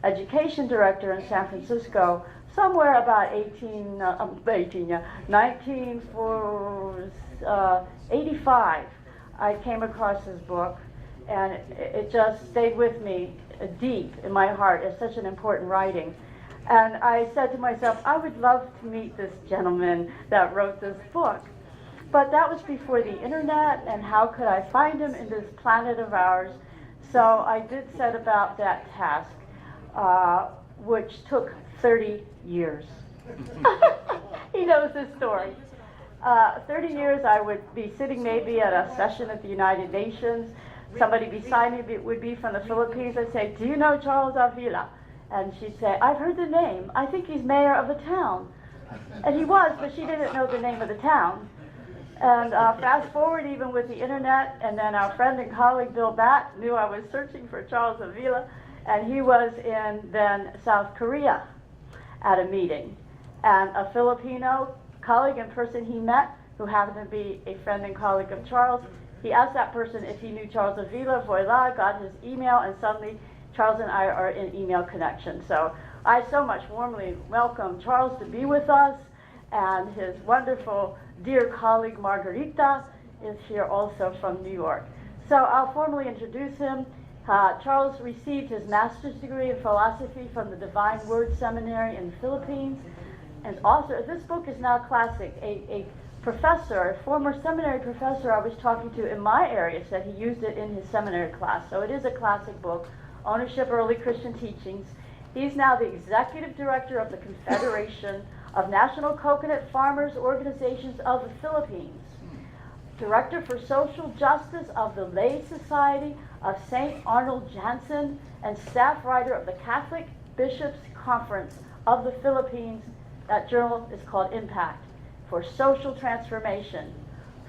education director in San Francisco, somewhere about 1985, I came across his book, and it just stayed with me deep in my heart as such an important writing. And I said to myself, I would love to meet this gentleman that wrote this book. But that was before the internet, and how could I find him in this planet of ours? So I did set about that task, which took 30 years. He knows this story. 30 years I would be sitting maybe at a session at the United Nations. Somebody beside me would be from the Philippines. I'd say, do you know Charles Avila? And she'd say, I've heard the name. I think he's mayor of the town. And he was, but she didn't know the name of the town. And fast forward even with the internet, and then our friend and colleague Bill Batt knew I was searching for Charles Avila, and he was in then South Korea at a meeting. And a Filipino colleague and person he met, who happened to be a friend and colleague of Charles, he asked that person if he knew Charles Avila. Voila, got his email, and suddenly Charles and I are in email connection. So I so much warmly welcome Charles to be with us, and his wonderful dear colleague Margarita is here also from New York. So I'll formally introduce him. Charles received his master's degree in philosophy from the Divine Word Seminary in the Philippines, and author. This book is now a classic. A professor, a former seminary professor I was talking to in my area said he used it in his seminary class. So it is a classic book, Ownership Early Christian Teachings. He's now the executive director of the Confederation of National Coconut Farmers Organizations of the Philippines, director for social justice of the Lay Society of St. Arnold Jansen, and staff writer of the Catholic Bishops' Conference of the Philippines. That journal is called Impact, for social transformation.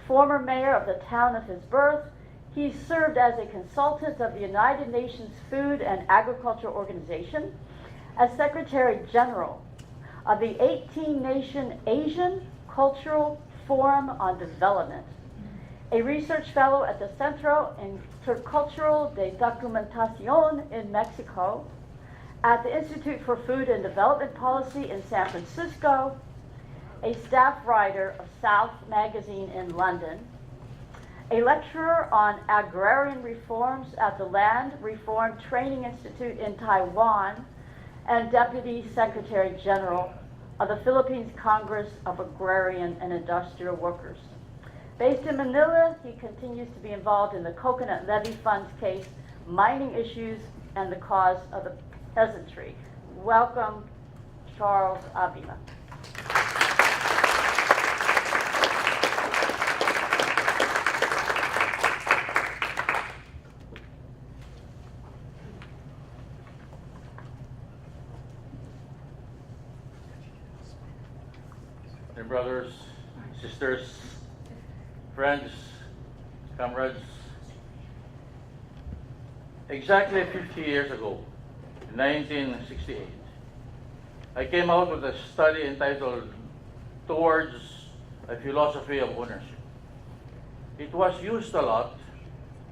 Former mayor of the town of his birth, he served as a consultant of the United Nations Food and Agriculture Organization, as Secretary General of the 18-nation Asian Cultural Forum on Development, a research fellow at the Centro Intercultural de Documentación in Mexico, at the Institute for Food and Development Policy in San Francisco, a staff writer of South Magazine in London, a lecturer on agrarian reforms at the Land Reform Training Institute in Taiwan, and Deputy Secretary General of the Philippines Congress of Agrarian and Industrial Workers. Based in Manila, he continues to be involved in the Coconut Levy Funds case, mining issues, and the cause of the peasantry. Welcome, Charles Avila. Dear brothers, sisters, friends, comrades, exactly 50 years ago, in 1968, I came out with a study entitled Towards a Philosophy of Ownership. It was used a lot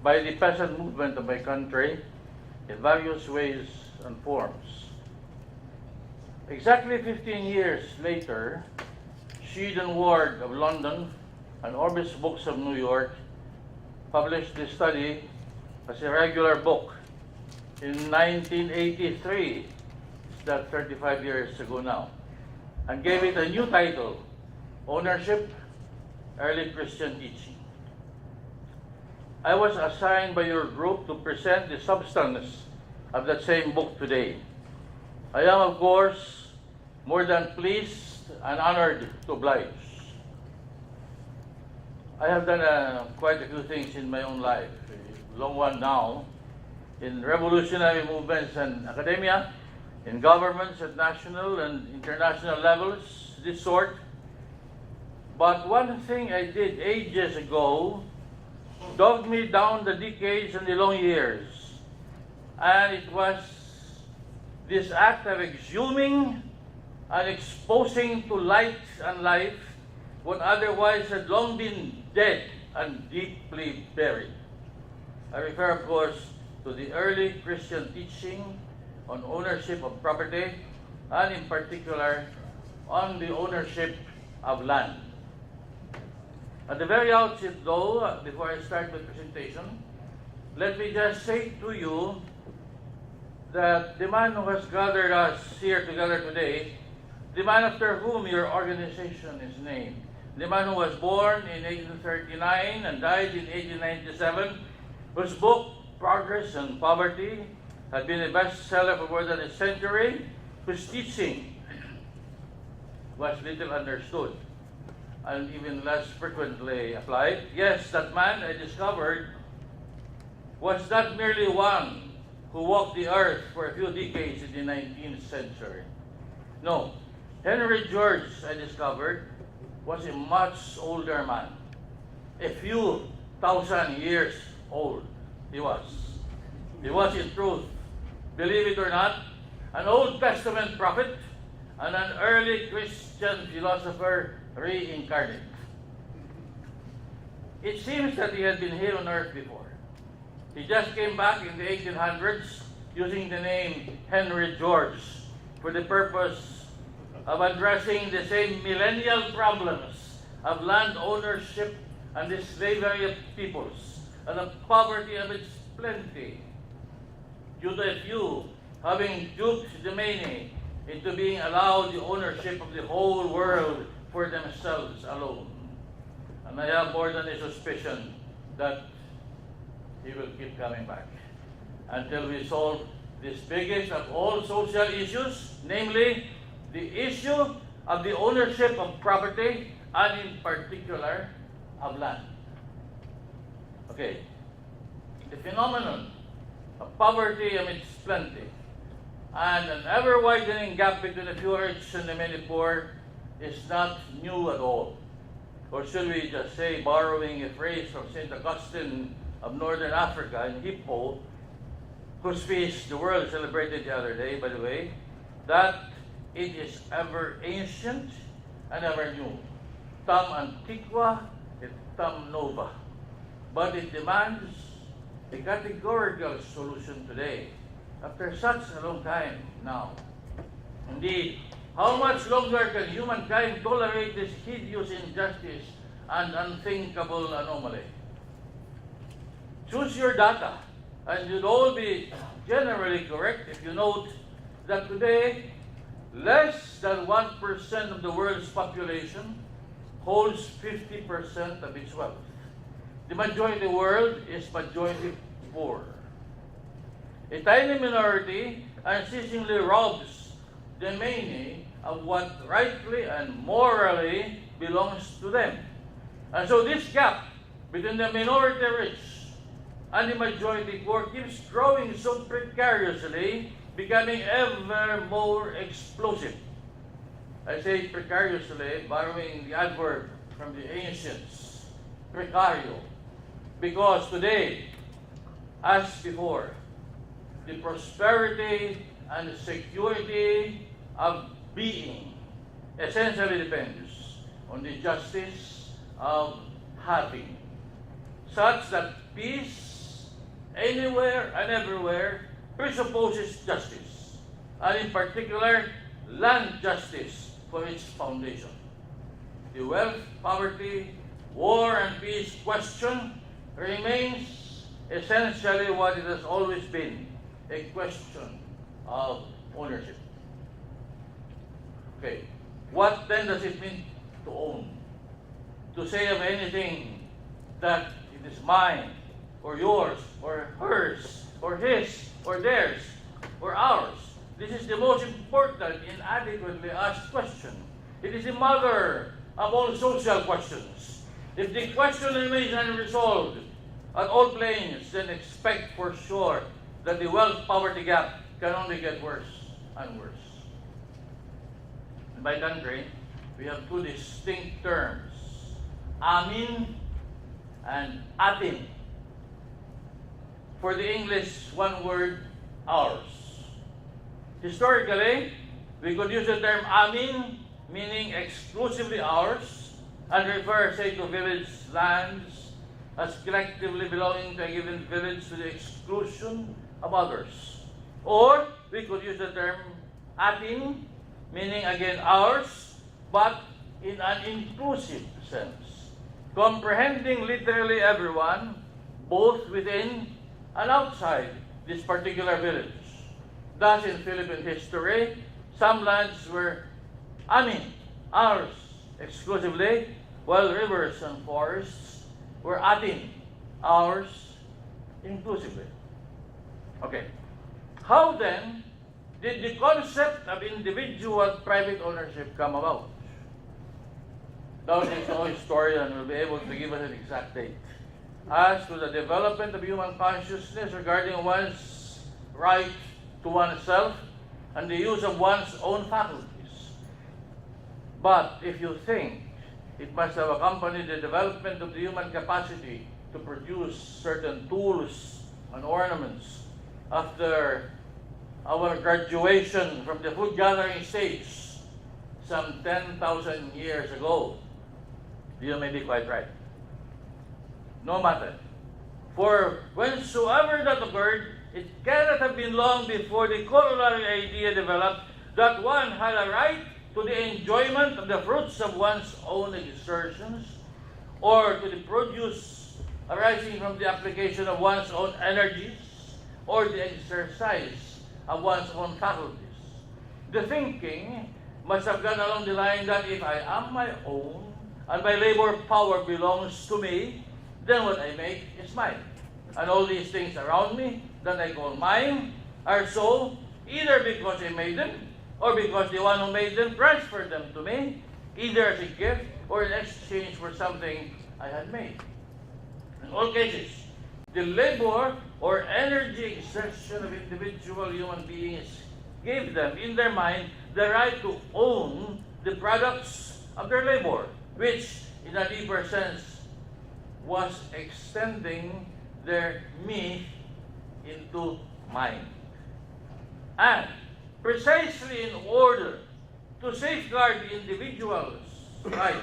by the peasant movement of my country in various ways and forms. Exactly 15 years later, Sheldon Ward of London and Orbis Books of New York published this study as a regular book in 1983, that's 35 years ago now, and gave it a new title, Ownership, Early Christian Teaching. I was assigned by your group to present the substance of that same book today. I am, of course, more than pleased and honored to oblige. I have done quite a few things in my own life, a long one now, in revolutionary movements and academia, in governments at national and international levels, this sort. But one thing I did ages ago dogged me down the decades and the long years, and it was this act of exhuming and exposing to light and life what otherwise had long been dead and deeply buried. I refer, of course, to the early Christian teaching on ownership of property, and in particular, on the ownership of land. At the very outset, though, before I start my presentation, let me just say to you that the man who has gathered us here together today, the man after whom your organization is named, the man who was born in 1839 and died in 1897, whose book, Progress and Poverty, had been a bestseller for more than a century, whose teaching was little understood and even less frequently applied. Yes, that man, I discovered, was not merely one who walked the earth for a few decades in the 19th century. No, Henry George, I discovered, was a much older man. A few thousand years old he was. He was in truth, believe it or not, an Old Testament prophet and an early Christian philosopher reincarnate. It seems that he had been here on earth before. He just came back in the 1800s using the name Henry George for the purpose of addressing the same millennial problems of land ownership and the slavery of peoples and the poverty of its plenty, due to a few having duped the many into being allowed the ownership of the whole world for themselves alone. And I have more than a suspicion that he will keep coming back until we solve this biggest of all social issues, namely the issue of the ownership of property and in particular of land. Okay, the phenomenon of poverty amidst plenty and an ever-widening gap between the few rich and the many poor is not new at all. Or should we just say, borrowing a phrase from St. Augustine of Northern Africa in Hippo, whose feast the world celebrated the other day, by the way, that it is ever ancient and ever new. Tam antiqua et tam nova. But it demands a categorical solution today, after such a long time now. Indeed, how much longer can humankind tolerate this hideous injustice and unthinkable anomaly? Choose your data, and you'll all be generally correct if you note that today, less than 1% of the world's population holds 50% of its wealth. The majority of the world is majority poor. A tiny minority unceasingly robs the many of what rightly and morally belongs to them. And so this gap between the minority rich and the majority poor keeps growing so precariously, becoming ever more explosive. I say precariously, borrowing the adverb from the ancients, precario, because today, as before, the prosperity and the security of being essentially depends on the justice of having, such that peace anywhere and everywhere presupposes justice, and in particular, land justice for its foundation. The wealth, poverty, war, and peace question remains essentially what it has always been, a question of ownership. Okay, what then does it mean to own? To say of anything that it is mine, or yours, or hers, or his, or theirs, or ours. This is the most important, inadequately asked question. It is the mother of all social questions. If the question remains unresolved at all planes, then expect for sure that the wealth-poverty gap can only get worse and worse. In my country, we have two distinct terms, amin and atin. For the English, one word, ours. Historically, we could use the term amin, meaning exclusively ours, and refer, say, to village lands as collectively belonging to a given village to the exclusion of others. Or we could use the term atin, meaning again ours, but in an inclusive sense, comprehending literally everyone, both within and outside this particular village. Thus, in Philippine history, some lands were amin, ours, exclusively, while rivers and forests were atin, ours, inclusively. Okay. How then did the concept of individual private ownership come about? Now, there's no historian will be able to give us an exact date as to the development of human consciousness regarding one's right to oneself and the use of one's own faculties. But if you think it must have accompanied the development of the human capacity to produce certain tools and ornaments after our graduation from the food gathering stage some 10,000 years ago, you may be quite right. No matter. For whensoever that occurred, it cannot have been long before the corollary idea developed that one had a right to the enjoyment of the fruits of one's own exertions, or to the produce arising from the application of one's own energies, or the exercise of one's own faculties. The thinking must have gone along the line that if I am my own, and my labor power belongs to me, then what I make is mine. And all these things around me that I call mine are so either because I made them, or because the one who made them transferred them to me, either as a gift or in exchange for something I had made. In all cases, the labor or energy exertion of individual human beings gave them, in their mind, the right to own the products of their labor, which, in a deeper sense, was extending their me into mine. And precisely in order to safeguard the individual's right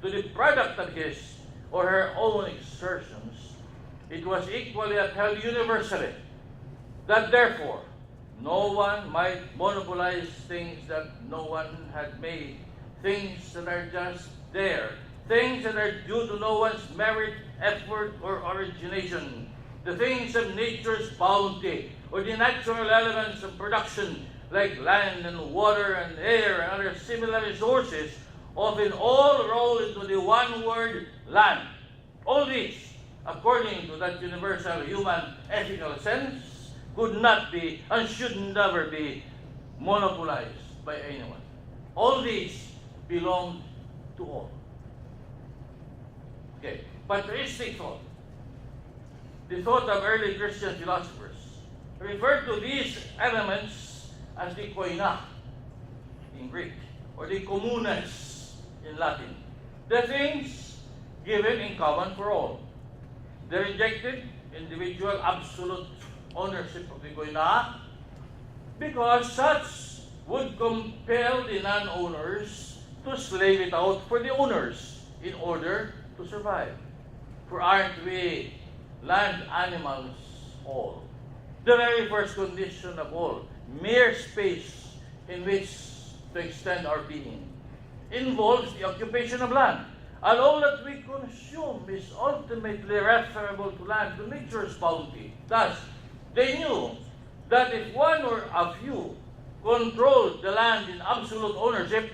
to the product of his or her own exertions, it was equally upheld universally that therefore no one might monopolize things that no one had made, things that are just there, things that are due to no one's merit, effort, or origination, the things of nature's bounty, or the natural elements of production, like land and water and air and other similar resources, often all roll into the one word, land. All these, according to that universal human ethical sense, could not be and should never be monopolized by anyone. All these belong to all. Okay, patristic thought, the thought of early Christian philosophers, referred to these elements as the koina in Greek, or the communes in Latin, the things given in common for all. They rejected individual absolute ownership of the koina because such would compel the non-owners to slave it out for the owners in order to survive. For aren't we land animals all? The very first condition of all, mere space in which to extend our being, involves the occupation of land. And all that we consume is ultimately referable to land, to nature's bounty. Thus, they knew that if one or a few controlled the land in absolute ownership,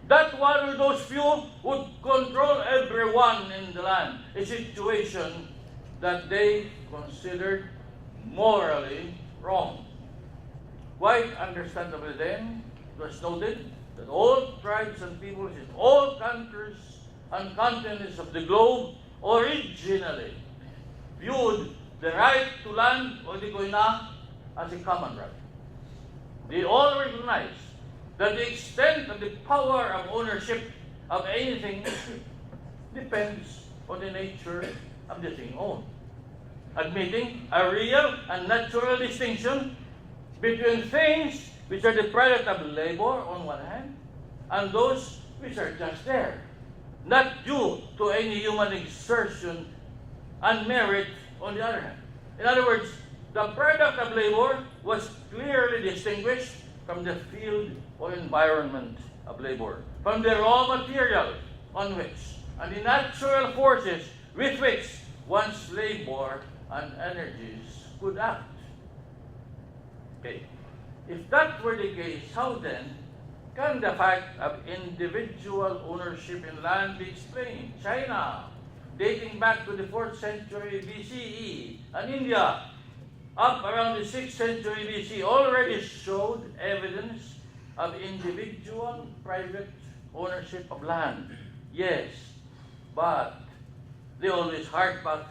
that one or those few would control everyone in the land, a situation that they considered morally wrong. Quite understandably then, it was noted that all tribes and peoples in all countries and continents of the globe originally viewed the right to land, or the koina, as a common right. They all recognized that the extent of the power of ownership of anything depends on the nature of the thing owned, admitting a real and natural distinction between things which are the product of labor on one hand, and those which are just there, not due to any human exertion and merit on the other hand. In other words, the product of labor was clearly distinguished from the field or environment of labor, from the raw material on which, and the natural forces with which one's labor and energies could act. Okay. If that were the case, how then can the fact of individual ownership in land be explained? China, dating back to the 4th century BCE, and India, up around the 6th century BC, already showed evidence of individual private ownership of land. Yes, but they always hark back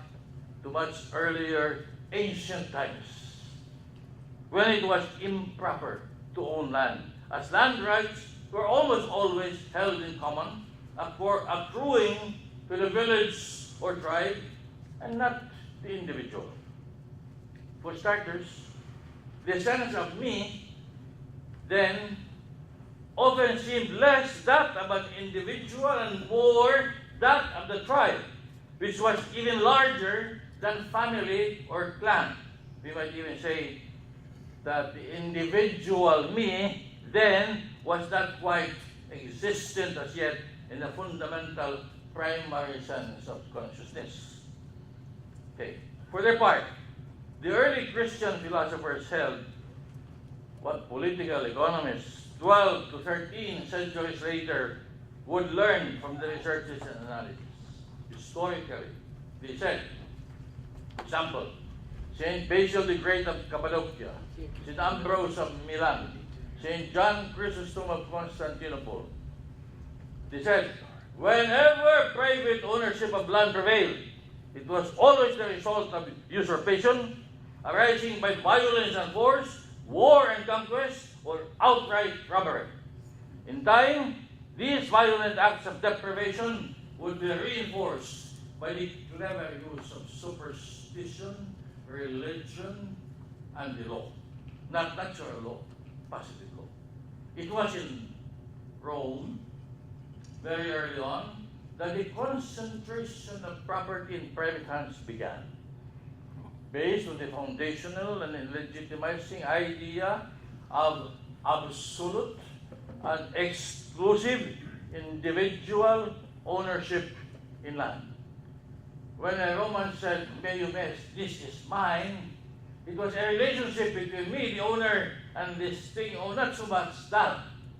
to much earlier ancient times, when it was improper to own land, as land rights were almost always held in common, accruing to the village or tribe, and not the individual. For starters, the sense of me then often seemed less that of an individual and more that of the tribe, which was even larger than family or clan. We might even say that the individual me then was not quite existent as yet in the fundamental primary sense of consciousness. Okay. For their part, the early Christian philosophers held what political economists 12 to 13 centuries later would learn from the researches and analysis. Historically, they said, example, Saint Basil the Great of Cappadocia, Saint Ambrose of Milan, Saint John Chrysostom of Constantinople. They said, whenever private ownership of land prevailed, it was always the result of usurpation, arising by violence and force, war and conquest, or outright robbery. In time, these violent acts of deprivation would be reinforced by the clever use of superstition, religion, and the law. Not natural law, positive law. It was in Rome, very early on, that the concentration of property in private hands began, based on the foundational and legitimizing idea of absolute and exclusive individual ownership in land. When a Roman said, "Meum est," this is mine, it was a relationship between me, the owner, and this thing, or not so much that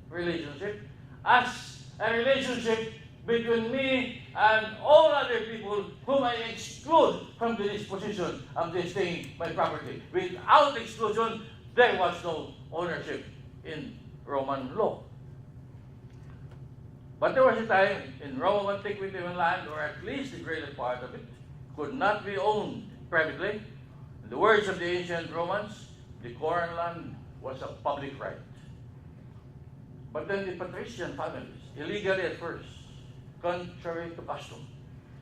relationship, as a relationship between me and all other people whom I exclude from the disposition of this thing, my property. Without exclusion, there was no ownership in Roman law. But there was a time in Roman antiquity when land, or at least the greater part of it, could not be owned privately. In the words of the ancient Romans, the corn land was a public right. But then the patrician families, illegally at first, contrary to custom,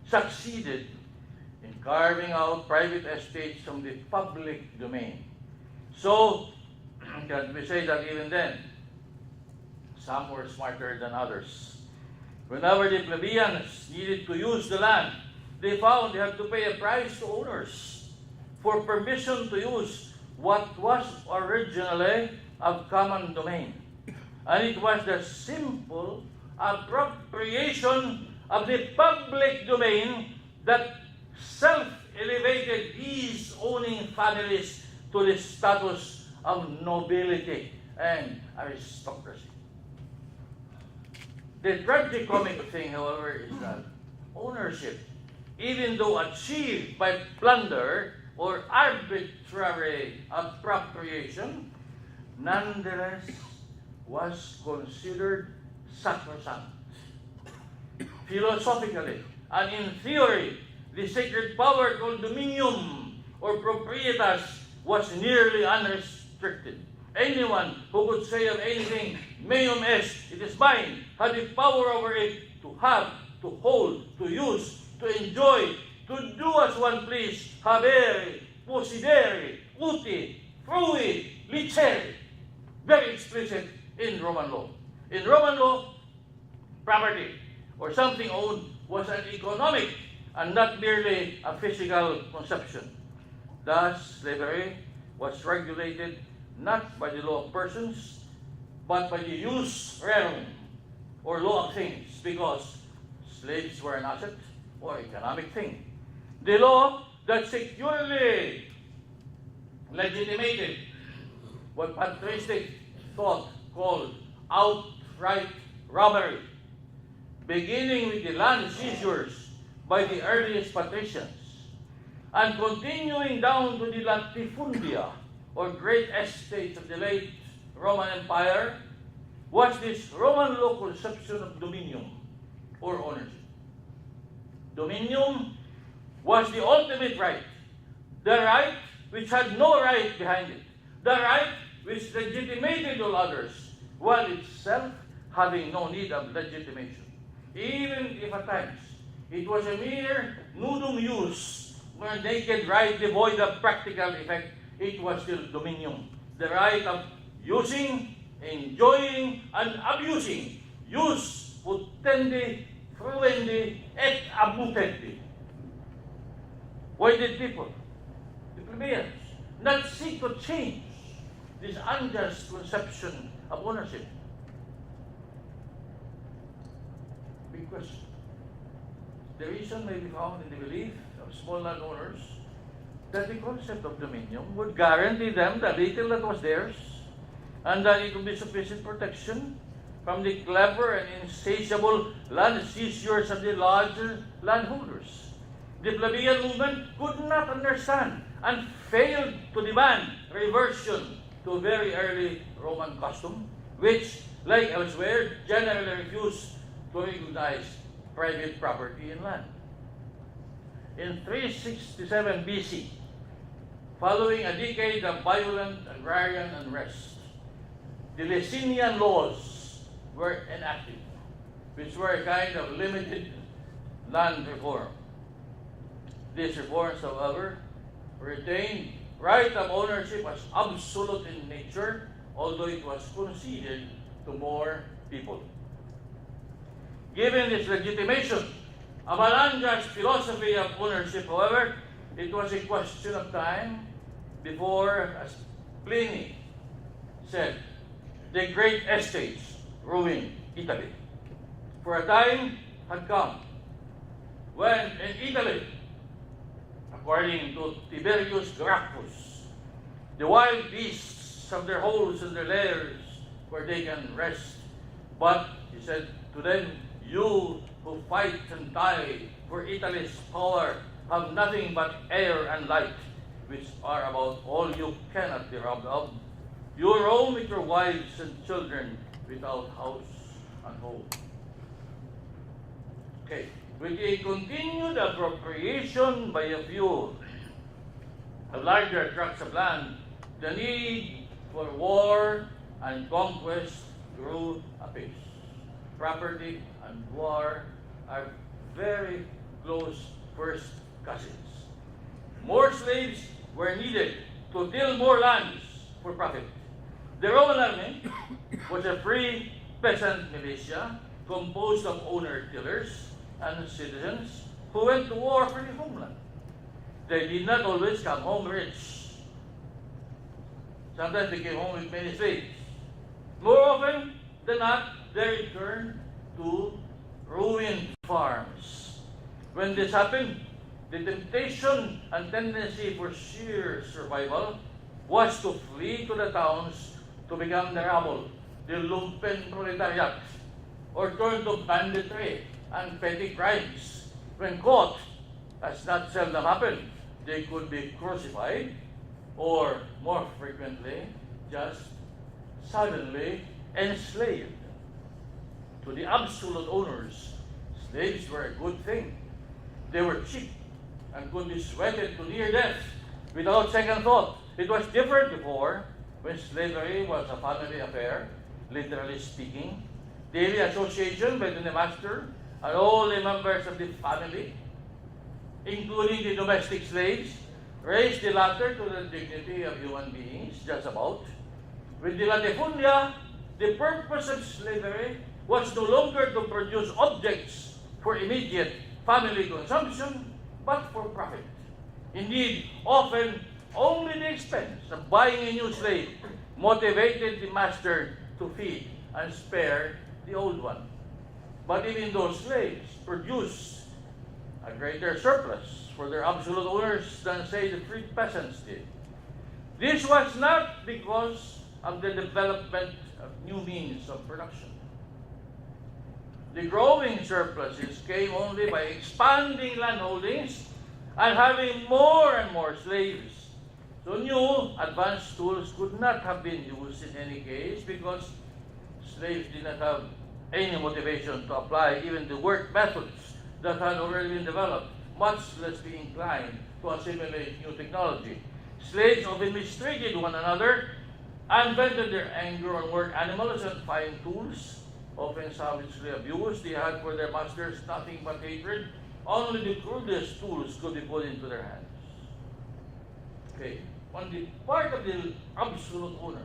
succeeded in carving out private estates from the public domain. So, can we say that even then, some were smarter than others. Whenever the plebeians needed to use the land, they found they had to pay a price to owners for permission to use what was originally of common domain. And it was the simple appropriation of the public domain that self-elevated these owning families to the status of nobility and aristocracy. The tragicomic thing, however, is that ownership, even though achieved by plunder or arbitrary appropriation, nonetheless was considered sacrosanct. Philosophically and in theory, the sacred power called dominium or proprietas was nearly unrestricted. Anyone who could say of anything, meum est, it is mine, had the power over it to have, to hold, to use, to enjoy, to do as one pleased, habere, possidere, uti, frui, licere. Very explicit in Roman law. In Roman law, property or something owned was an economic and not merely a physical conception. Thus, slavery was regulated not by the law of persons, but by the jus rerum, or law of things, because slaves were an asset or economic thing. The law that securely legitimated what patristic thought called outright robbery, beginning with the land seizures by the earliest patricians, and continuing down to the latifundia, or great estates of the late Roman Empire, was this Roman law conception of dominium, or ownership. Dominium was the ultimate right, the right which had no right behind it, the right which legitimated all others, while itself having no need of legitimation. Even if at times it was a mere nudum ius, or naked right devoid of practical effect, it was still dominium, the right of using, enjoying, and abusing, jus putendi, fruendi, et abutendi. Why did people, the plebeians, not seek to change this unjust conception of ownership? Big question. The reason may be found in the belief of small landowners that the concept of dominion would guarantee them the little that was theirs, and that it would be sufficient protection from the clever and insatiable land seizures of the larger landholders. The plebeian movement could not understand and failed to demand reversion to very early Roman custom, which, like elsewhere, generally refused to recognize private property in land. In 367 BC, following a decade of violent agrarian unrest, the Licinian laws were enacted, which were a kind of limited land reform. These reforms, however, retained right of ownership as absolute in nature, although it was conceded to more people. Given this legitimation of an unjust philosophy of ownership, however, it was a question of time before, as Pliny said, the great estates ruined Italy. For a time had come when in Italy, according to Tiberius Gracchus, the wild beasts of their holes and their lairs where they can rest. But, he said to them, you who fight and die for Italy's power have nothing but air and light, which are about all you cannot be robbed of. You roam with your wives and children without house and home. Okay. With a continued appropriation by a few of larger tracts of land, the need for war and conquest grew apace. Property and war are very close first cousins. More slaves were needed to till more lands for profit. The Roman army was a free peasant militia composed of owner-tillers and citizens who went to war for the homeland. They did not always come home rich. Sometimes they came home with many slaves. More often than not, they returned to ruined farms. When this happened, the temptation and tendency for sheer survival was to flee to the towns to become the rabble, the lumpen proletariat, or turn to banditry and petty crimes. When caught, as not seldom happened, they could be crucified, or more frequently, just suddenly enslaved. To the absolute owners, slaves were a good thing. They were cheap and could be sweated to near death without second thought. It was different before, when slavery was a family affair, literally speaking. Daily association between the master and all the members of the family, including the domestic slaves, raised the latter to the dignity of human beings, just about. With the latifundia, the purpose of slavery was no longer to produce objects for immediate family consumption, but for profit. Indeed, often only the expense of buying a new slave motivated the master to feed and spare the old one. But even those slaves produced a greater surplus for their absolute owners than, say, the free peasants did. This was not because of the development of new means of production. The growing surpluses came only by expanding landholdings and having more and more slaves. So new advanced tools could not have been used in any case because slaves did not have any motivation to apply even the work methods that had already been developed, much less be inclined to assimilate new technology. Slaves often mistreated one another and vented their anger on work animals and fine tools, often savagely abused. They had for their masters nothing but hatred. Only the crudest tools could be put into their hands. Okay, on the part of the absolute owners,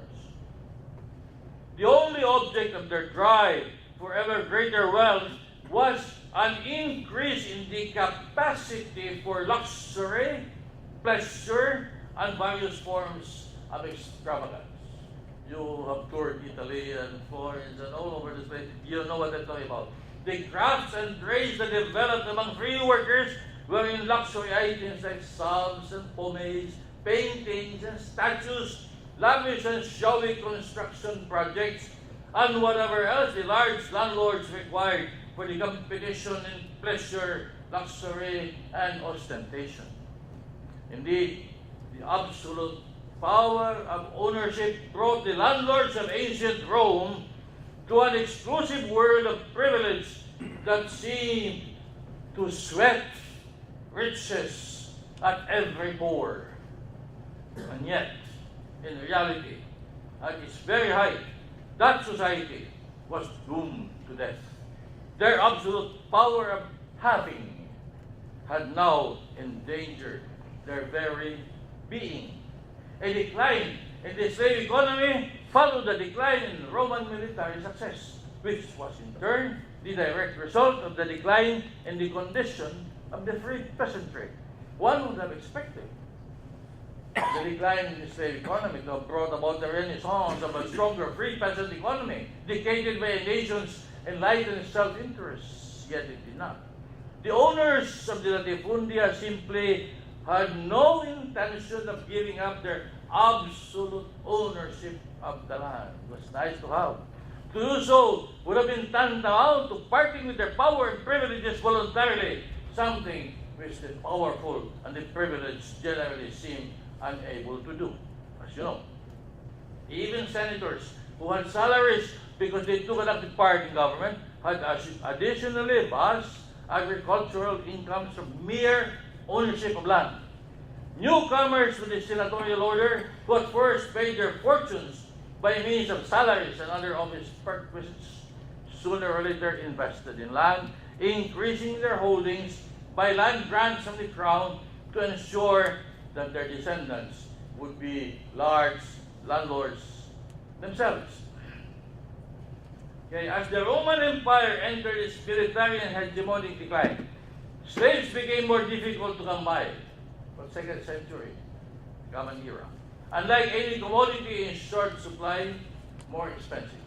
the only object of their drive for ever greater wealth was an increase in the capacity for luxury, pleasure, and various forms of extravagance. You have toured Italy and Florence and all over this place. You know what I'm talking about. The crafts and trades that developed among free workers were in luxury items like salves and pomades, paintings and statues, lavish and showy construction projects, and whatever else the large landlords required for the competition in pleasure, luxury, and ostentation. Indeed, the absolute power of ownership brought the landlords of ancient Rome to an exclusive world of privilege that seemed to sweat riches at every pore. And yet, in reality, at its very height, that society was doomed to death. Their absolute power of having had now endangered their very being. A decline in the slave economy followed the decline in Roman military success, which was in turn the direct result of the decline in the condition of the free peasantry. One would have expected the decline in the slave economy to have brought about the renaissance of a stronger free peasant economy, dictated by a nation's enlightened self-interest, yet it did not. The owners of the latifundia simply had no intention of giving up their absolute ownership of the land. It was nice to have. To do so would have been tantamount to parting with their power and privileges voluntarily, something which the powerful and the privileged generally seem unable to do. As you know, even senators who had salaries because they took an active part in government had additionally vast agricultural incomes from mere ownership of land. Newcomers with the senatorial order who at first paid their fortunes by means of salaries and other office perquisites sooner or later invested in land, increasing their holdings by land grants from the crown to ensure that their descendants would be large landlords themselves. Okay, as the Roman Empire entered its military and hegemonic decline, slaves became more difficult to come by. For 2nd century, Common Era. Unlike any commodity in short supply, more expensive.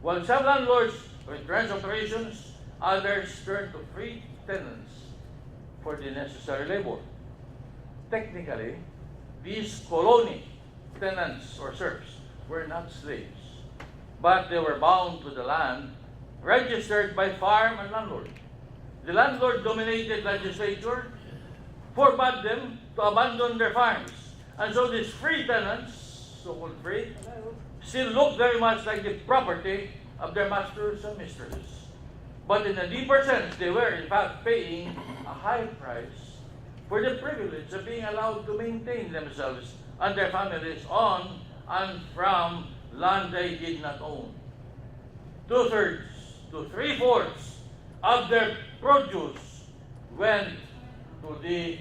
While some landlords returned operations, others turned to free tenants for the necessary labor. Technically, these colony tenants or serfs were not slaves, but they were bound to the land registered by farm and landlord. The landlord-dominated legislature forbade them to abandon their farms. And so these free tenants, so-called free, still look very much like the property of their masters and mistresses. But in a deeper sense, they were in fact paying a high price for the privilege of being allowed to maintain themselves and their families on and from land they did not own. 2/3 to 3/4 of their produce went to the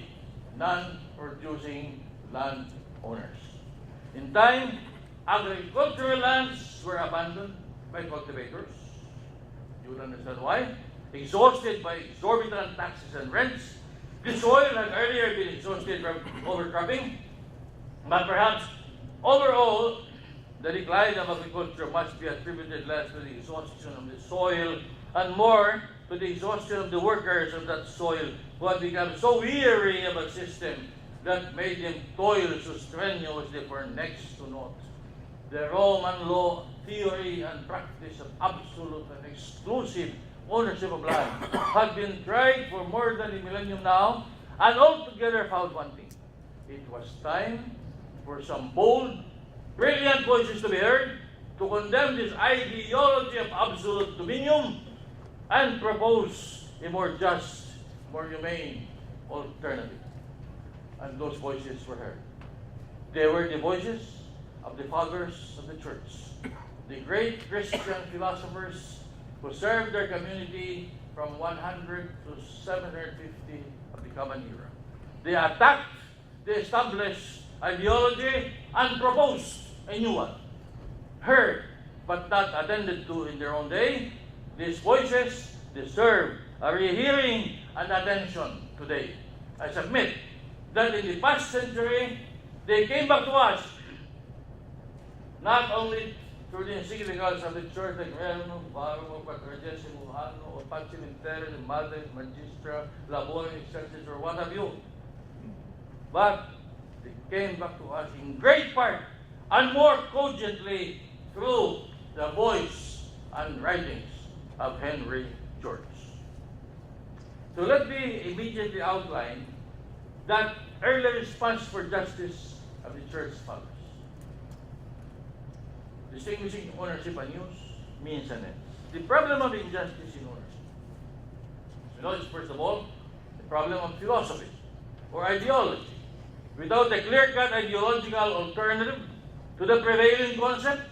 non-producing landowners. In time, agricultural lands were abandoned by cultivators. You would understand why. Exhausted by exorbitant taxes and rents. The soil had earlier been exhausted from overcropping. But perhaps overall, the decline of agriculture must be attributed less to the exhaustion of the soil and more to the exhaustion of the workers of that soil who had become so weary of a system that made them toil so strenuously for next to naught. The Roman law theory and practice of absolute and exclusive ownership of land had been tried for more than a millennium now, and altogether found one thing. It was time for some bold, brilliant voices to be heard to condemn this ideology of absolute dominion and propose a more just, more humane alternative. And those voices were heard. They were the voices of the fathers of the church, the great Christian philosophers who served their community from 100 to 750 of the common era. They attacked the established ideology and proposed a new one. Heard but not attended to in their own day, these voices deserve a rehearing and attention today. I submit that in the past century, they came back to us not only through the encyclicals of the Church, like Rerum, Varum, Quadragesimo Anno, or Pacem Inter, Madre, Magistra, Labor, etc., or what have you, but they came back to us in great part and more cogently through the voice and writings of Henry George. So let me immediately outline that early response for justice of the Church fathers. Distinguishing ownership and use, means and ends. The problem of injustice in ownership. You know, is first of all, the problem of philosophy or ideology. Without a clear-cut ideological alternative to the prevailing concept,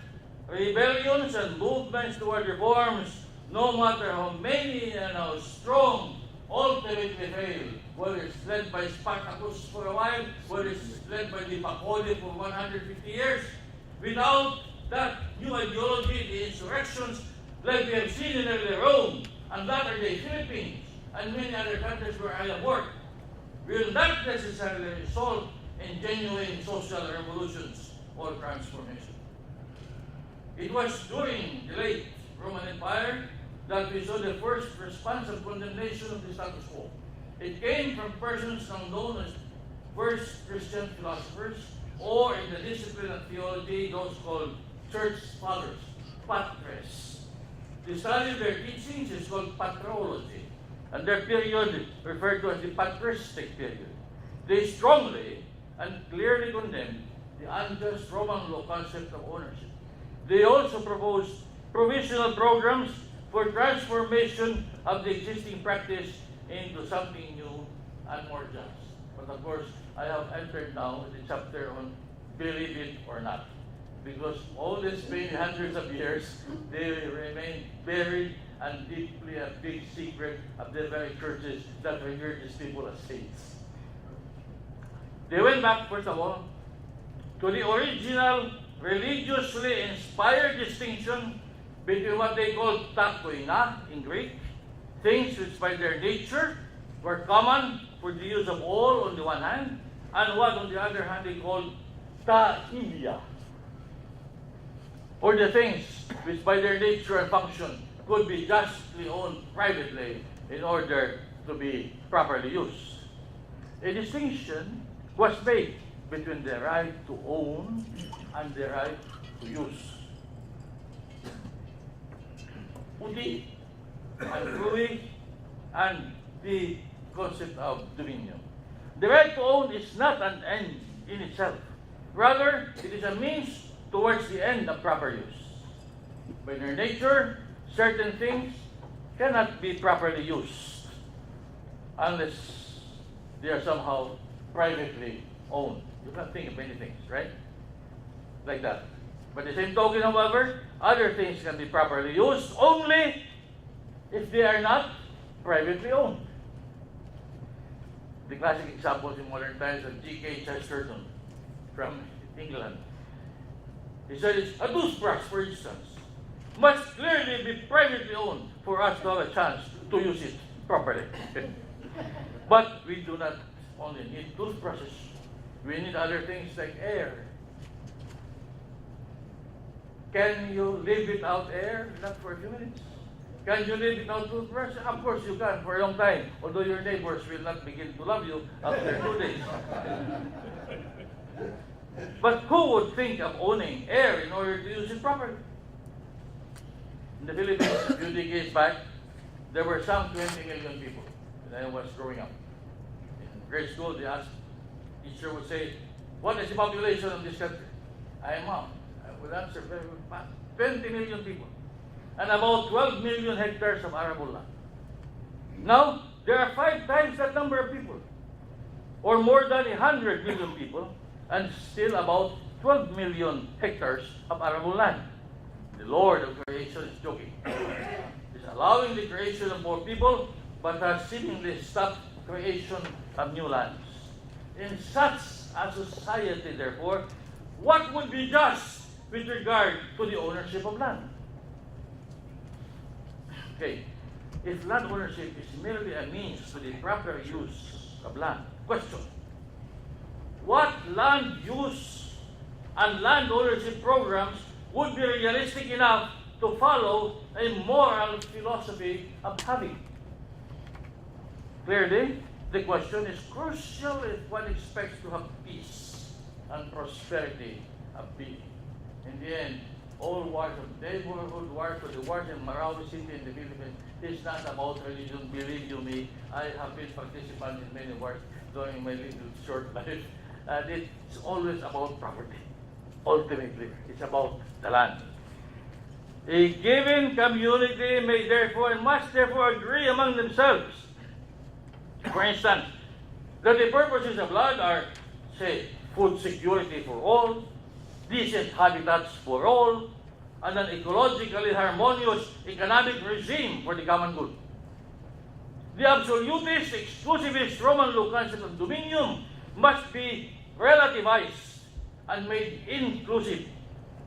rebellions and movements toward reforms, no matter how many and how strong, ultimately fail. Whether it's led by Spartacus for a while, whether it's led by the Bacoli for 150 years, without that new ideology, the insurrections, like we have seen in early Rome, and latter-day Philippines, and many other countries where I have worked, will not necessarily result in genuine social revolutions or transformation. It was during the late Roman Empire that we saw the first response of condemnation of the status quo. It came from persons now known as first Christian philosophers, or in the discipline of theology, those called church fathers, patres. The study of their teachings is called patrology, and their period referred to as the patristic period. They strongly and clearly condemned the unjust Roman law concept of ownership. They also proposed provisional programs for transformation of the existing practice into something new and more just. But of course, I have entered now the chapter on believe it or not, because all this many hundreds of years, they remain buried and deeply a big secret of the very churches that regard these people as saints. They went back, first of all, to the original religiously inspired distinction between what they called ta koina in Greek, things which by their nature were common for the use of all on the one hand, and what on the other hand they called ta ilia, or the things which by their nature and function could be justly owned privately in order to be properly used. A distinction was made between the right to own and the right to use. Udi and Rui and the concept of dominion. The right to own is not an end in itself. Rather, it is a means towards the end of proper use. By their nature, certain things cannot be properly used unless they are somehow privately owned. You can think of many things, right? Like that. By the same token, however, other things can be properly used only if they are not privately owned. The classic examples in modern times of G.K. Chesterton from England. He said it's a toothbrush, for instance, must clearly be privately owned for us to have a chance to use it properly. But we do not only need toothbrushes. We need other things like air. Can you live without air? Not for a few minutes. Can you live without toothbrush? Of course you can for a long time. Although your neighbors will not begin to love you after 2 days. But who would think of owning air in order to use it properly? In the Philippines, a few decades back, there were some 20 million people when I was growing up. In grade school, the teacher would say, "What is the population of this country?" I would answer very fast. 20 million people. And about 12 million hectares of arable land. Now, there are 5 times that number of people. Or more than 100 million people. And still about 12 million hectares of arable land. The Lord of creation is joking. He's allowing the creation of more people, but has seemingly stopped creation of new lands. In such a society, therefore, what would be just with regard to the ownership of land? Okay, if land ownership is merely a means to the proper use of land, question: what land use and land ownership programs would be realistic enough to follow a moral philosophy of having? Clearly, the question is crucial if one expects to have peace and prosperity of being. In the end, all wars of neighborhood wars, or the wars in Marawi City in the Philippines, is not about religion. Believe you me, I have been participant in many wars during my little short life. And it's always about property. Ultimately, it's about the land. A given community may therefore and must therefore agree among themselves. For instance, that the purposes of land are, say, food security for all, decent habitats for all, and an ecologically harmonious economic regime for the common good. The absolutist, exclusivist Roman law concept of dominion must be relativized and made inclusive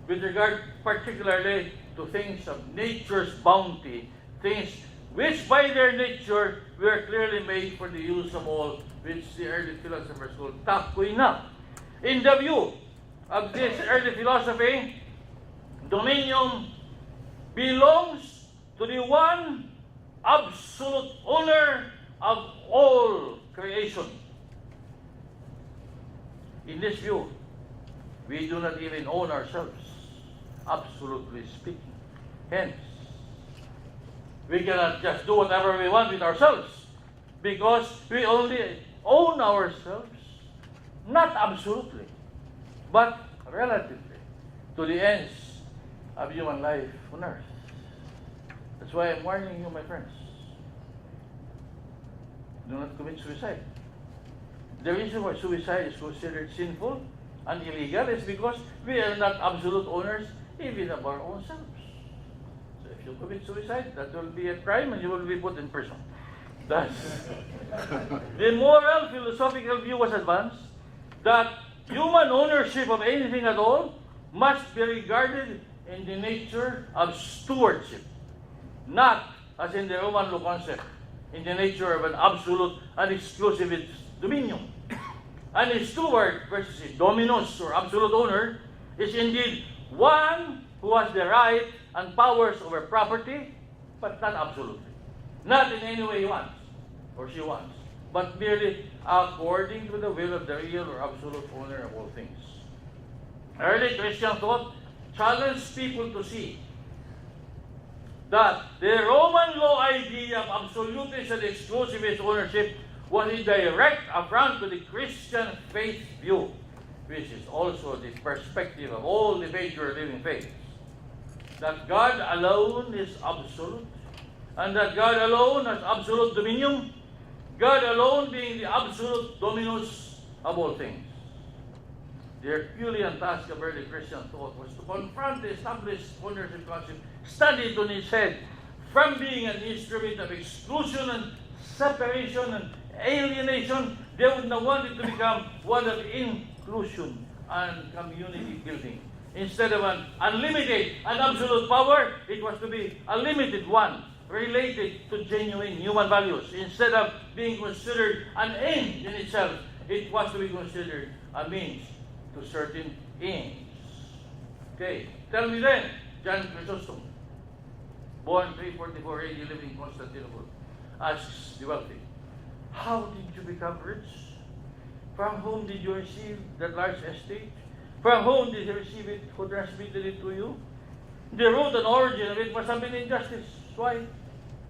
with regard particularly to things of nature's bounty, things which by their nature were clearly made for the use of all, which the early philosophers called takuina. In the view of this early philosophy, dominion belongs to the one absolute owner of all creation. In this view, we do not even own ourselves, absolutely speaking. Hence, we cannot just do whatever we want with ourselves because we only own ourselves, not absolutely, but relatively to the ends of human life on earth. That's why I'm warning you, my friends. Do not commit suicide. The reason why suicide is considered sinful and illegal is because we are not absolute owners even of our own selves. So if you commit suicide, that will be a crime and you will be put in prison. Thus, the moral philosophical view was advanced that human ownership of anything at all must be regarded in the nature of stewardship, not as in the Roman law concept, in the nature of an absolute and exclusive dominion. And a steward versus a dominus or absolute owner is indeed one who has the right and powers over property, but not absolutely. Not in any way he wants or she wants, but merely according to the will of the real or absolute owner of all things. Early Christian thought challenged people to see that the Roman law idea of absolutist and exclusivist ownership was a direct affront to the Christian faith view, which is also the perspective of all the major living faiths. That God alone is absolute, and that God alone has absolute dominion, God alone being the absolute dominus of all things. The Herculean task of early Christian thought was to confront the established ownership concept, study it on its head, from being an instrument of exclusion and separation and alienation, they would now want it to become one of inclusion and community building. Instead of an unlimited and absolute power, it was to be a limited one, related to genuine human values. Instead of being considered an end in itself, it was to be considered a means to certain ends. Okay, tell me then, John Chrysostom, born 344 AD, living in Constantinople, asks the wealthy, how did you become rich? From whom did you receive that large estate? From whom did you receive it? Who transmitted it to you? The root and origin of it must have been injustice. Why?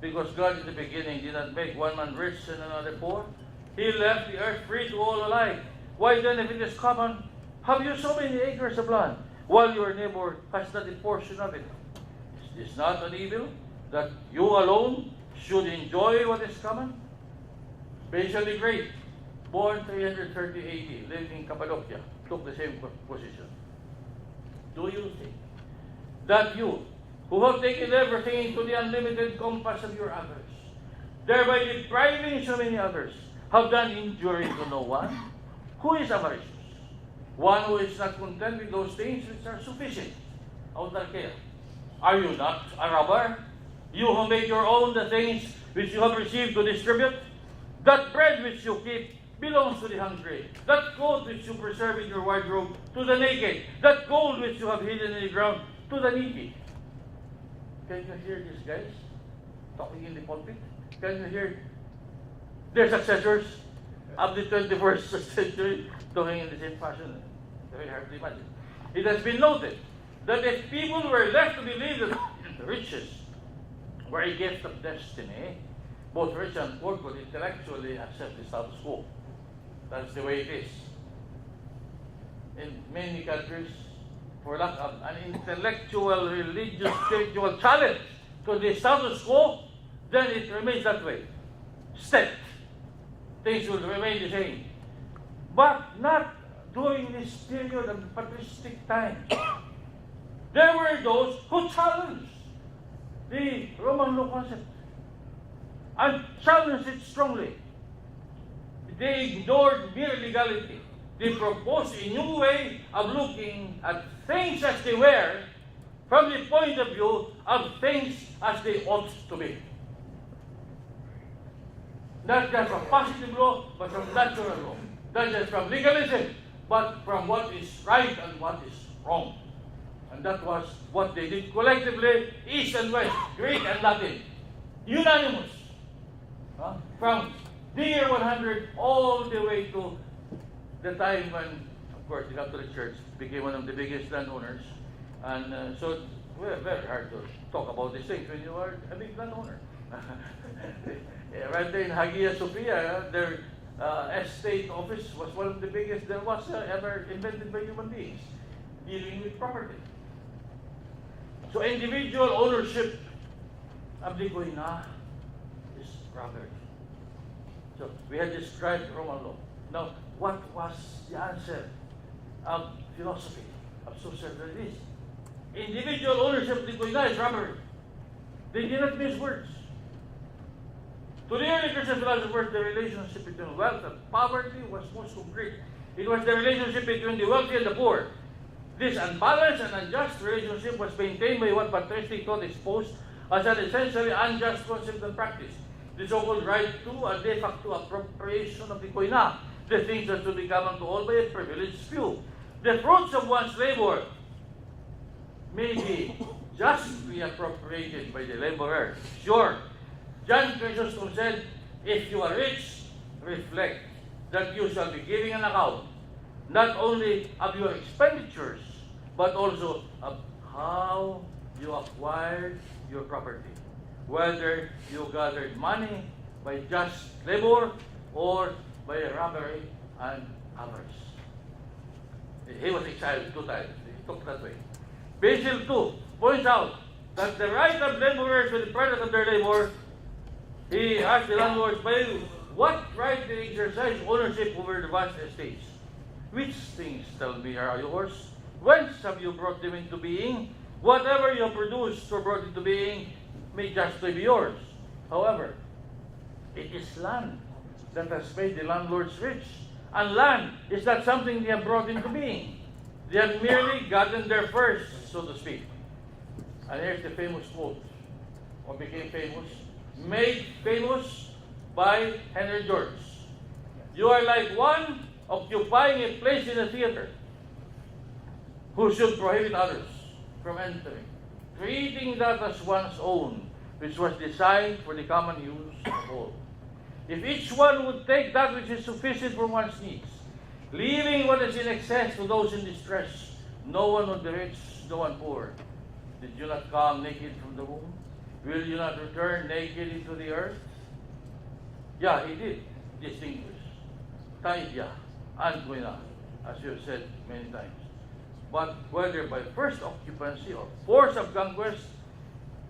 Because God in the beginning did not make one man rich and another poor. He left the earth free to all alike. Why then, if it is common, have you so many acres of land, while your neighbor has not a portion of it? Is this not an evil, that you alone should enjoy what is common? Basil the Great, born 330 AD, lived in Cappadocia, took the same position. Do you think that you, who have taken everything into the unlimited compass of your others, thereby depriving so many others, have done injury to no one? Who is avaricious? One who is not content with those things which are sufficient. Autarkia. Are you not a robber? You who make your own the things which you have received to distribute? That bread which you keep belongs to the hungry. That coat which you preserve in your wardrobe to the naked. That gold which you have hidden in the ground to the needy. Can you hear these guys talking in the pulpit? Can you hear their successors of the 21st century talking in the same fashion? Very hard to imagine. It has been noted that if people were left to believe that riches were a gift of destiny, both rich and poor could intellectually accept the status quo. That's the way it is. In many countries, for lack of an intellectual, religious, spiritual challenge to the status quo, then it remains that way. Steady. Things will remain the same. But not during this period of patristic time. There were those who challenged the Roman law concept and challenged it strongly. They ignored mere legality. They proposed a new way of looking at things as they were from the point of view of things as they ought to be. Not just from positive law, but from natural law. Not just from legalism, but from what is right and what is wrong. And that was what they did collectively, East and West, Greek and Latin. Unanimous. From the year 100 all the way to the time when, of course, the Catholic Church became one of the biggest landowners. And so it's very hard to talk about these things when you are a big landowner. Right there in Hagia Sophia, their estate office was one of the biggest there was ever invented by human beings, dealing with property. So individual ownership of the koina is robbery. So we had described Roman law. Now, what was the answer of philosophy, of social studies? Individual ownership of the koina is robbery. They did not miss words. To the early Christian philosophers, the relationship between wealth and poverty was most concrete. It was the relationship between the wealthy and the poor. This unbalanced and unjust relationship was maintained by what patristic thought exposed as an essentially unjust concept and practice. The so-called right to a de facto appropriation of the koina, the things that should be common to all by a privileged few. The fruits of one's labor may be justly appropriated by the laborer. Sure, John Chrysostom said, if you are rich, reflect that you shall be giving an account not only of your expenditures, but also of how you acquired your property. Whether you gathered money by just labor or by robbery and avarice. He was exiled 2 times. He took that way. Basil 2 points out that the right of laborers with the product of their labor, he asked the landlords, by what right they exercise ownership over the vast estates? Which things, tell me, are yours? Whence have you brought them into being? Whatever you have produced or brought into being may justly be yours. However, it is land that has made the landlords rich. And land is not something they have brought into being. They have merely gotten there first, so to speak. And here's the famous quote, or became famous, made famous by Henry George. You are like one occupying a place in the theater, who should prohibit others from entering, treating that as one's own, which was designed for the common use of all. If each one would take that which is sufficient for one's needs, leaving what is in excess to those in distress, no one of the rich, no one poor. Did you not come naked from the womb? Will you not return naked into the earth? Yeah, he did distinguish Taidya and Guina, as you have said many times. But whether by first occupancy or force of conquest,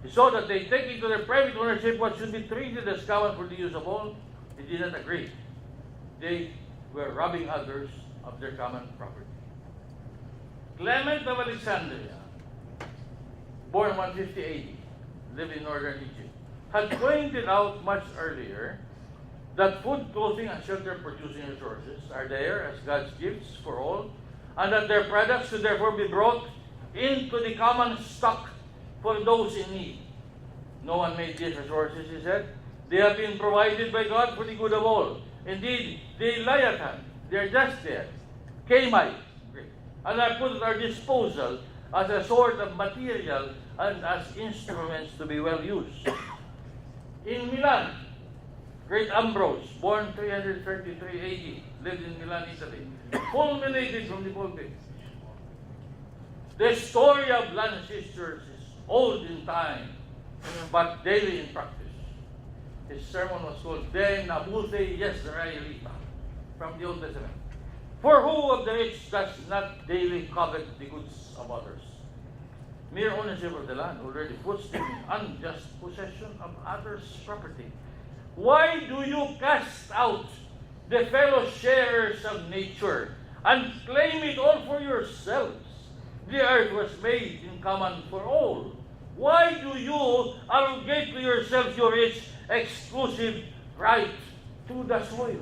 he saw that they take into their private ownership what should be treated as common for the use of all. He did not agree. They were robbing others of their common property. Clement of Alexandria, born 150 AD, lived in northern Egypt, had pointed out much earlier that food, clothing, and shelter-producing resources are there as God's gifts for all, and that their products should therefore be brought into the common stock for those in need. No one made these resources, he said. They have been provided by God for the good of all. Indeed, they lie at hand. They are just there, Kmite, and are put at our disposal as a sort of material and as instruments to be well used. In Milan, great Ambrose, born 333 AD, lived in Milan, Italy, fulminated from the pulpit. The story of Lancisters is old in time, but daily in practice. His sermon was called De Nabuthe Yesraelita, from the Old Testament. For who of the rich does not daily covet the goods of others? Mere ownership of the land already puts them in unjust possession of others' property. Why do you cast out the fellow sharers of nature and claim it all for yourselves? The earth was made in common for all. Why do you arrogate to yourselves your rich, exclusive right to the soil?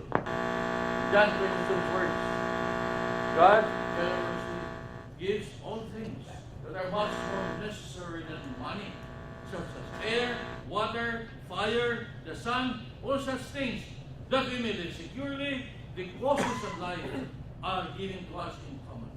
John 22 words. God generously gives all things that are much more necessary than money, such as air, water, fire, the sun, all such things, that we may live securely. The causes of life are given to us in common.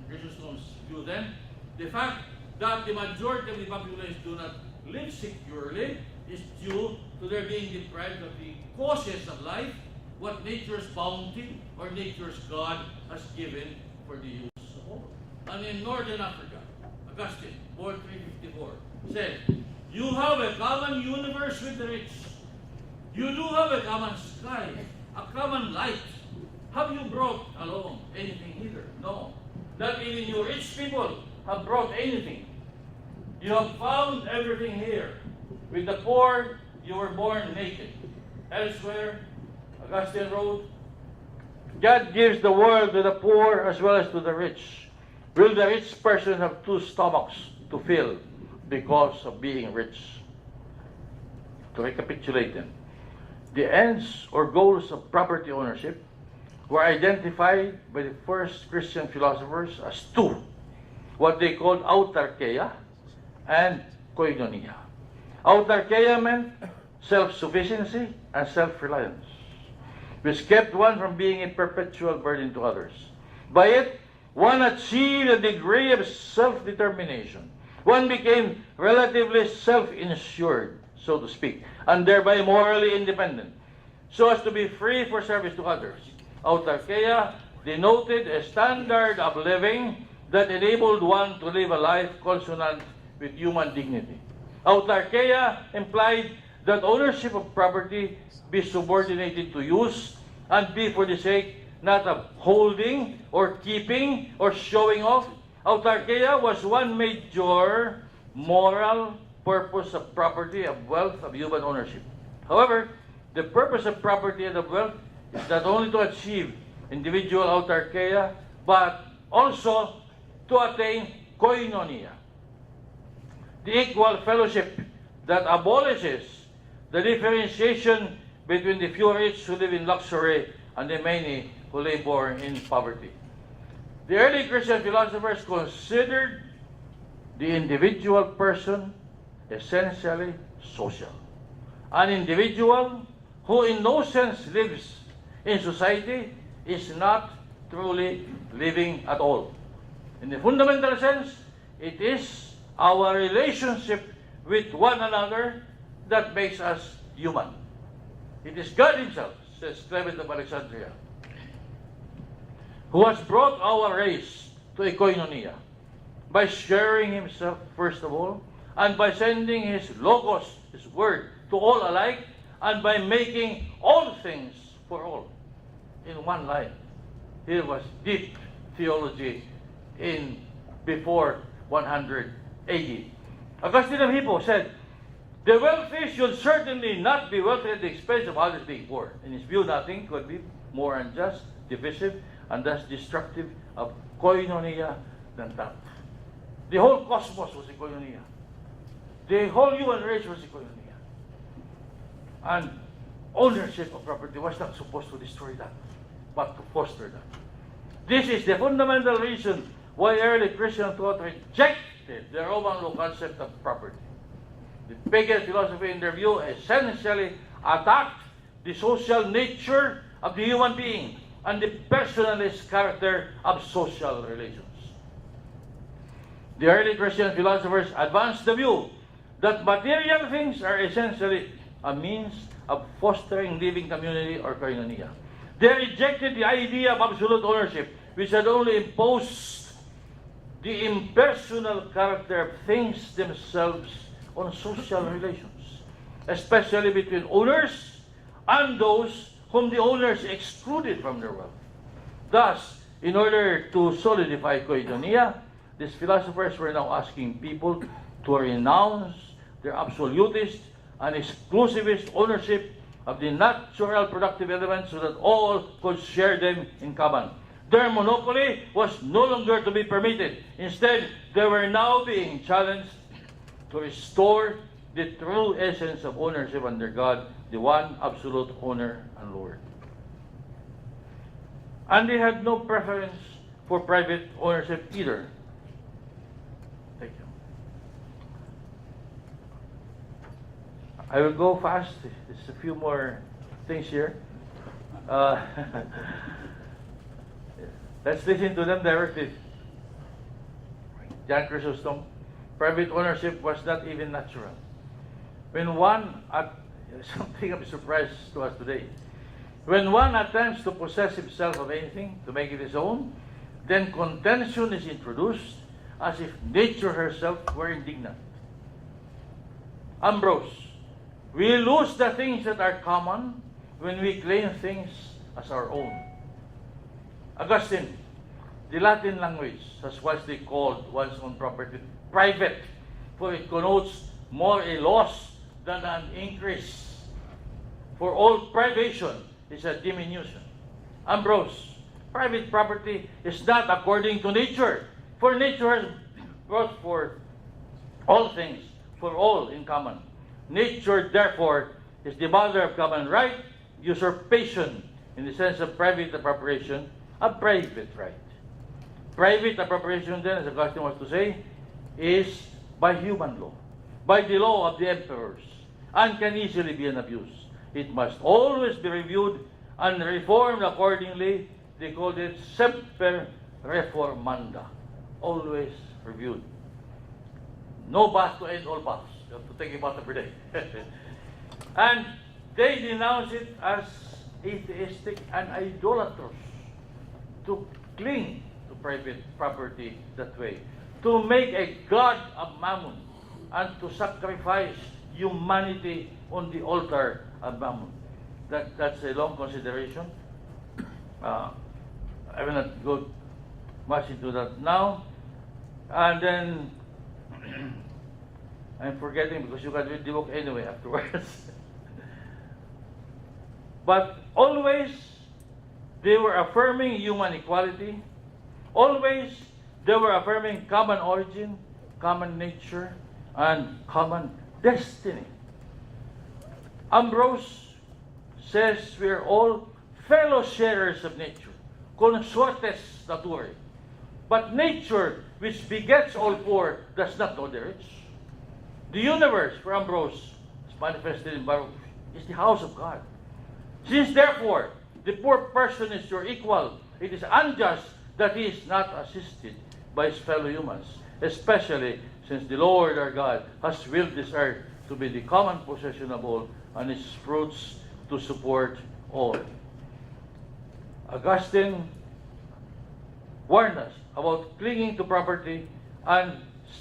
Chrysostom's view then, the fact that the majority of the population do not live securely is due to their being deprived of the causes of life, what nature's bounty or nature's God has given for the use of all. And in northern Africa, Augustine, born 354, said, you have a common universe with the rich. You do have a common sky, a common light. Have you brought along anything hither? No. Not even your rich people have brought anything. You have found everything here. With the poor, you were born naked. Elsewhere, Augustine wrote, God gives the world to the poor as well as to the rich. Will the rich person have two stomachs to fill because of being rich? To recapitulate then, the ends or goals of property ownership were identified by the first Christian philosophers as two, what they called autarkeia and koinonia. Autarkeia meant self-sufficiency and self-reliance, which kept one from being a perpetual burden to others. By it, one achieved a degree of self-determination. One became relatively self-insured, so to speak, and thereby morally independent, so as to be free for service to others. Autarkeia denoted a standard of living that enabled one to live a life consonant with human dignity. Autarkeia implied that ownership of property be subordinated to use and be for the sake not of holding or keeping or showing off. Autarkeia was one major moral purpose of property, of wealth, of human ownership. However, the purpose of property and of wealth is not only to achieve individual autarkeia, but also to attain koinonia, the equal fellowship that abolishes the differentiation between the few rich who live in luxury and the many who labor in poverty. The early Christian philosophers considered the individual person essentially social. An individual who in no sense lives in society is not truly living at all. In the fundamental sense, it is our relationship with one another that makes us human. It is God Himself, says Clement of Alexandria, who has brought our race to a koinonia by sharing Himself first of all, and by sending His Logos, His Word, to all alike, and by making all things for all in one life. Here was deep theology in before 100 AD. Augustine of Hippo said, the wealthy should certainly not be wealthy at the expense of others being poor. In his view, nothing could be more unjust, divisive, and thus destructive of koinonia than that. The whole cosmos was a koinonia. The whole human race was a koinonia. And ownership of property was not supposed to destroy that, but to foster that. This is the fundamental reason why early Christian thought rejected the Roman law concept of property. The pagan philosophy, in their view, essentially attacked the social nature of the human being and the personalist character of social relations. The early Christian philosophers advanced the view that material things are essentially a means of fostering living community or koinonia. They rejected the idea of absolute ownership, which had only imposed the impersonal character of things themselves on social relations, especially between owners and those whom the owners excluded from their wealth. Thus, in order to solidify koinonia, these philosophers were now asking people to renounce their absolutist and exclusivist ownership of the natural productive elements so that all could share them in common. Their monopoly was no longer to be permitted. Instead, they were now being challenged to restore the true essence of ownership under God, the one absolute owner and Lord. And they had no preference for private ownership either. Thank you. I will go fast. There's a few more things here. Let's listen to them directly. John Chrysostom, private ownership was not even natural. When one, something of a surprise to us today, when one attempts to possess himself of anything, to make it his own, then contention is introduced as if nature herself were indignant. Ambrose, we lose the things that are common when we claim things as our own. Augustine, the Latin language has wisely called one's own property private, for it connotes more a loss than an increase. For all privation is a diminution. Ambrose, private property is not according to nature, for nature has brought forth all things for all in common. Nature, therefore, is the mother of common right, usurpation, in the sense of private appropriation, a private right. Private appropriation, then, as Augustine was to say, is by human law, by the law of the emperors, and can easily be an abuse. It must always be reviewed and reformed accordingly. They called it semper reformanda, always reviewed. No bath to end all baths. You have to take a bath every day. And they denounce it as atheistic and idolatrous to cling to private property that way, to make a god of mammon, and to sacrifice humanity on the altar of mammon. That's a long consideration. I will not go much into that now. And then I'm forgetting because you can read the book anyway afterwards. But always they were affirming human equality. Always they were affirming common origin, common nature, and common destiny. Ambrose says we are all fellow sharers of nature, consortes naturae. But nature, which begets all poor, does not know the rich. The universe, for Ambrose, is manifested in Baruch, is the house of God. Since, therefore, The poor person is your equal. It is unjust that he is not assisted by his fellow humans, especially since the Lord our God has willed this earth to be the common possession of all, and its fruits to support all. Augustine warned us about clinging to property and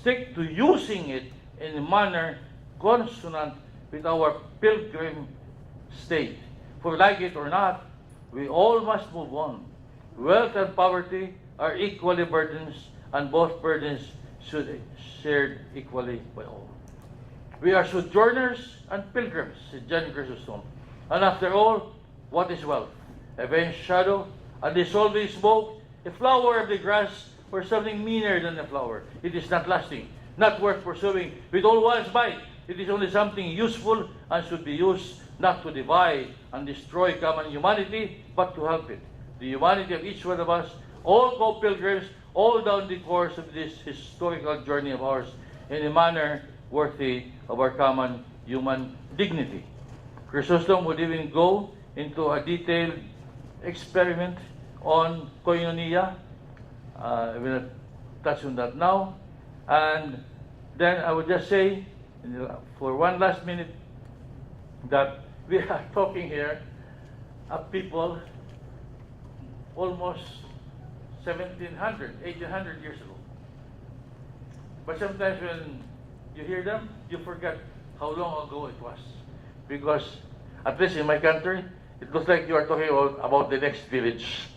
stick to using it in a manner consonant with our pilgrim state. For like it or not, we all must move on. Wealth and poverty are equally burdens, and both burdens should be shared equally by all. We are sojourners and pilgrims, said John Chrysostom. And after all, what is wealth? A vain shadow, a dissolving smoke, a flower of the grass, or something meaner than a flower. It is not lasting, not worth pursuing with all one's might. It is only something useful and should be used not to divide and destroy common humanity, but to help it. The humanity of each one of us, all co-pilgrims, all down the course of this historical journey of ours, in a manner worthy of our common human dignity. Chrysostom would even go into a detailed experiment on koinonia. I will not touch on that now. And then I would just say, for one last minute, that we are talking here of people almost 1700, 1800 years ago. But sometimes when you hear them, you forget how long ago it was. Because, at least in my country, it looks like you are talking about the next village.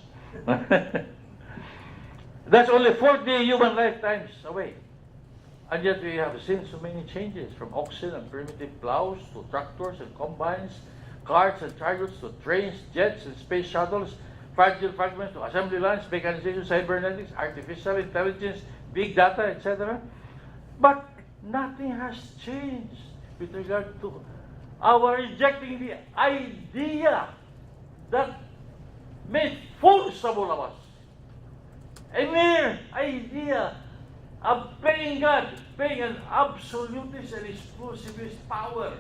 That's only 40 human lifetimes away. And yet we have seen so many changes, from oxen and primitive plows to tractors and combines, carts and chariots to trains, jets and space shuttles, fragile fragments to assembly lines, mechanization, cybernetics, artificial intelligence, big data, etc. But nothing has changed with regard to our rejecting the idea that made fools of all of us. A mere idea of paying God, paying an absolutist and exclusivist power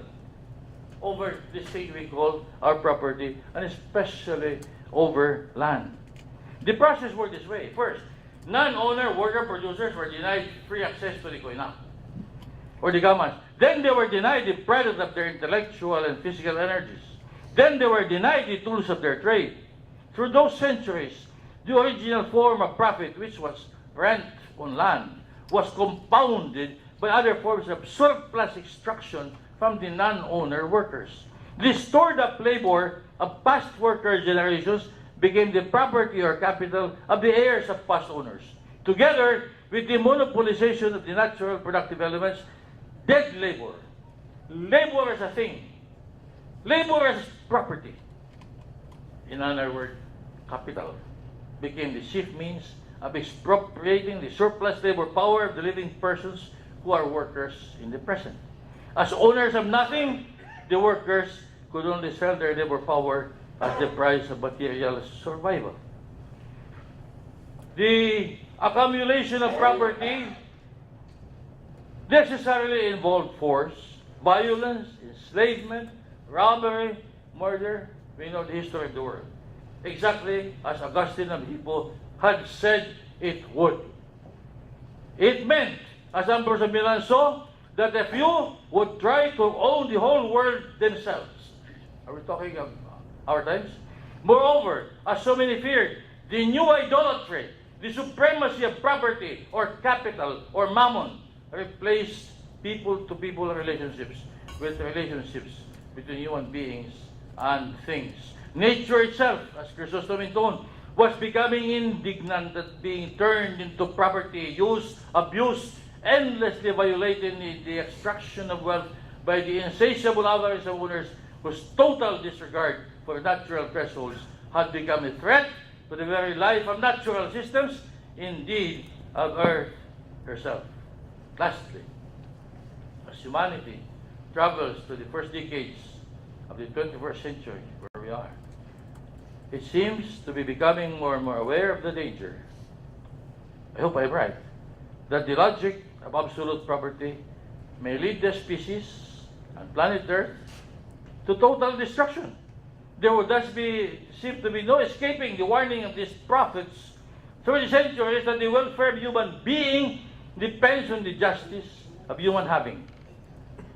over this thing we call our property, and especially over land. The process worked this way. First, non-owner worker producers were denied free access to the koina, or the gamas. Then they were denied the product of their intellectual and physical energies. Then they were denied the tools of their trade. Through those centuries, the original form of profit, which was rent on land, was compounded by other forms of surplus extraction from the non-owner workers. The stored-up labor of past worker generations became the property or capital of the heirs of past owners. Together with the monopolization of the natural productive elements, dead labor, labor as a thing, labor as property, in another word, capital, became the chief means of expropriating the surplus labor power of the living persons who are workers in the present. As owners of nothing, the workers could only sell their labor power as the price of material survival. The accumulation of property necessarily involved force, violence, enslavement, robbery, murder. We know the history of the world. Exactly as Augustine of Hippo had said it would. It meant, as Ambrose of Milan saw, that a few would try to own the whole world themselves. Are we talking of our times? Moreover, as so many feared, the new idolatry, the supremacy of property or capital or mammon, replaced people-to-people relationships with relationships between human beings and things. Nature itself, as Chrysostom intoned, was becoming indignant at being turned into property, used, abused, endlessly violating the extraction of wealth by the insatiable avarice of owners whose total disregard for natural thresholds had become a threat to the very life of natural systems, indeed of Earth herself. Lastly, as humanity travels to the first decades of the 21st century, where we are, it seems to be becoming more and more aware of the danger, I hope I'm right, that the logic of absolute property may lead the species and planet Earth to total destruction. there would thus seem to be no escaping the warning of these prophets through the centuries that the welfare of human being depends on the justice of human having.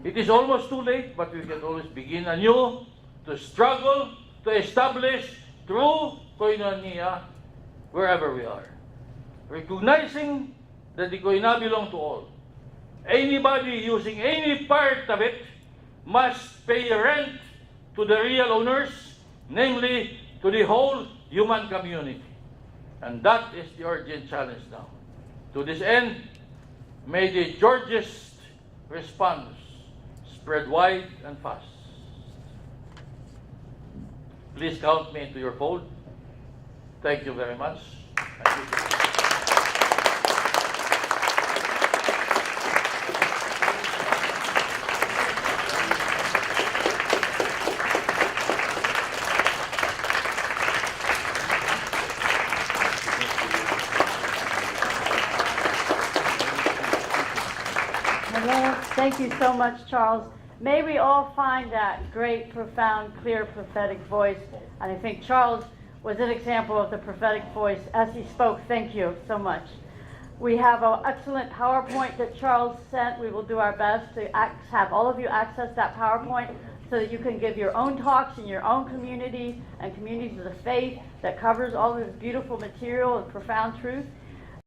It is almost too late, but we can always begin anew to struggle to establish true koinonia wherever we are. Recognizing that the koinonia belongs to all. Anybody using any part of it must pay rent to the real owners, namely to the whole human community. And that is the urgent challenge now. To this end, may the Georgist response spread wide and fast. Please count me into your fold. Thank you very much. Thank you. Hello. Thank you so much, Charles. May we all find that great, profound, clear prophetic voice. And I think Charles was an example of the prophetic voice as he spoke. Thank you so much. We have an excellent PowerPoint that Charles sent. We will do our best to have all of you access that PowerPoint so that you can give your own talks in your own community and communities of the faith that covers all this beautiful material and profound truth.